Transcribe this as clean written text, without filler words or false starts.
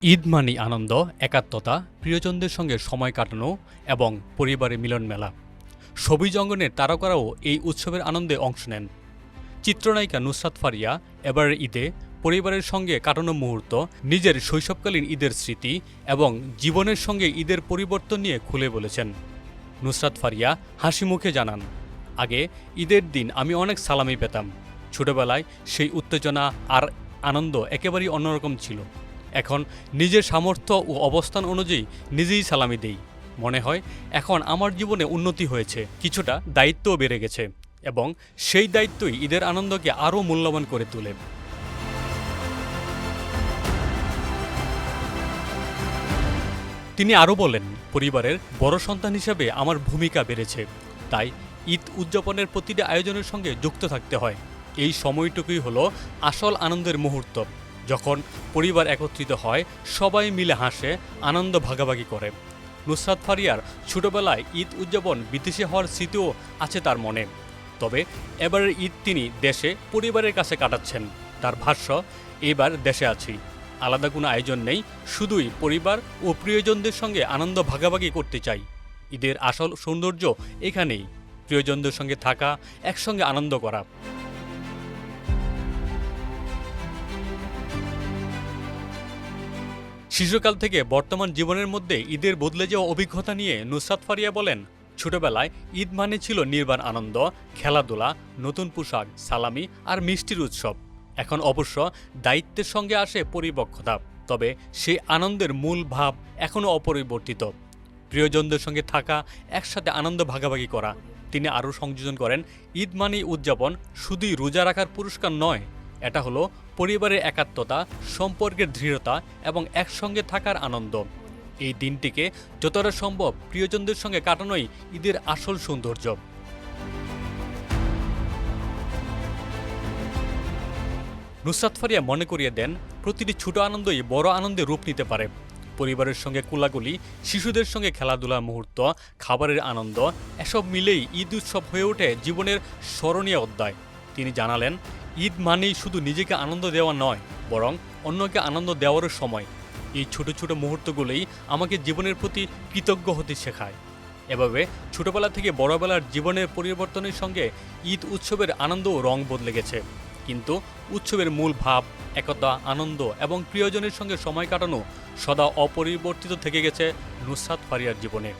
ঈদ মানেই আনন্দ, একাত্মতা, প্রিয়জনদের সঙ্গে সময় কাটানো এবং পরিবারের মিলন মেলা। সবুজ অঙ্গনের তারকারাও এই উৎসবের আনন্দে অংশ নেন। চিত্রনায়িকা নুসরাত ফারিয়া এবারের ঈদে পরিবারের সঙ্গে কাটানো মুহূর্ত, নিজের শৈশবকালীন ঈদের স্মৃতি এবং জীবনের সঙ্গে ঈদের পরিবর্তন নিয়ে খুলে বলেছেন। নুসরাত ফারিয়া হাসি মুখে জানান, আগে ঈদের দিন আমি অনেক সালামি পেতাম। ছোটবেলায় সেই উত্তেজনা আর আনন্দ একেবারেই অন্যরকম ছিল। এখন নিজের সামর্থ্য ও অবস্থান অনুযায়ী নিজেই সালামি দেই। মনে হয় এখন আমার জীবনে উন্নতি হয়েছে, কিছুটা দায়িত্বও বেড়ে গেছে এবং সেই দায়িত্বই ঈদের আনন্দকে আরও মূল্যবান করে তোলে। তিনি আরও বলেন, পরিবারের বড় সন্তান হিসেবে আমার ভূমিকা বেড়েছে, তাই ঈদ উদযাপনের প্রতিটি আয়োজনের সঙ্গে যুক্ত থাকতে হয়। এই সময়টুকুই হলো আসল আনন্দের মুহূর্ত, যখন পরিবার একত্রিত হয়, সবাই মিলে হাসে, আনন্দ ভাগাভাগি করে। নুসরাত ফারিয়ার ছোটবেলায় ঈদ উদযাপন বিদেশে হওয়ার স্মৃতিও আছে তার মনে। তবে এবারের ঈদ তিনি দেশে পরিবারের কাছে কাটাচ্ছেন। তার ভাষ্য, এবার দেশে আছি, আলাদা কোনো আয়োজন নেই, শুধুই পরিবার ও প্রিয়জনদের সঙ্গে আনন্দ ভাগাভাগি করতে চাই। ঈদের আসল সৌন্দর্য এখানেই, প্রিয়জনদের সঙ্গে থাকা, একসঙ্গে আনন্দ করা। শিশুকাল থেকে বর্তমান জীবনের মধ্যে ঈদের বদলে যাওয়া অভিজ্ঞতা নিয়ে নুসরাত ফারিয়া বলেন, ছোটবেলায় ঈদ মানে ছিল নির্বাণ আনন্দ, খেলাধুলা, নতুন পোশাক, সালামি আর মিষ্টির উৎসব। এখন অবশ্য দায়িত্বের সঙ্গে আসে পরিপক্কতা, তবে সেই আনন্দের মূল ভাব এখনও অপরিবর্তিত। প্রিয়জনদের সঙ্গে থাকা, একসাথে আনন্দ ভাগাভাগি করা। তিনি আরও সংযোজন করেন, ঈদ মানেই উদযাপন শুধুই রোজা রাখার পুরস্কার নয়, এটা হলো পরিবারের একাত্মতা, সম্পর্কের দৃঢ়তা এবং একসঙ্গে থাকার আনন্দ। এই দিনটিকে যতটা সম্ভব প্রিয়জনদের সঙ্গে কাটানোই ঈদের আসল সৌন্দর্য। নুসরাত ফারিয়া মনে করিয়ে দেন, প্রতিটি ছোট আনন্দই বড় আনন্দে রূপ নিতে পারে। পরিবারের সঙ্গে কোলাকুলি, শিশুদের সঙ্গে খেলাধুলার মুহূর্ত, খাবারের আনন্দ, এসব মিলেই ঈদ উৎসব হয়ে ওঠে জীবনের স্মরণীয় অধ্যায়। তিনি জানালেন, ঈদ মানেই শুধু নিজেকে আনন্দ দেওয়া নয়, বরং অন্যকে আনন্দ দেওয়ারও সময়। এই ছোট ছোট মুহূর্তগুলোই আমাকে জীবনের প্রতি কৃতজ্ঞ হতে শেখায়। এভাবে ছোটবেলা থেকে বড়বেলার জীবনের পরিবর্তনের সঙ্গে ঈদ উৎসবের আনন্দ ও রং বদলে গেছে, কিন্তু উৎসবের মূল ভাব, একতা, আনন্দ এবং প্রিয়জনের সঙ্গে সময় কাটানো সদা অপরিবর্তিত থেকে গেছে নুসরাত ফারিয়ার জীবনে।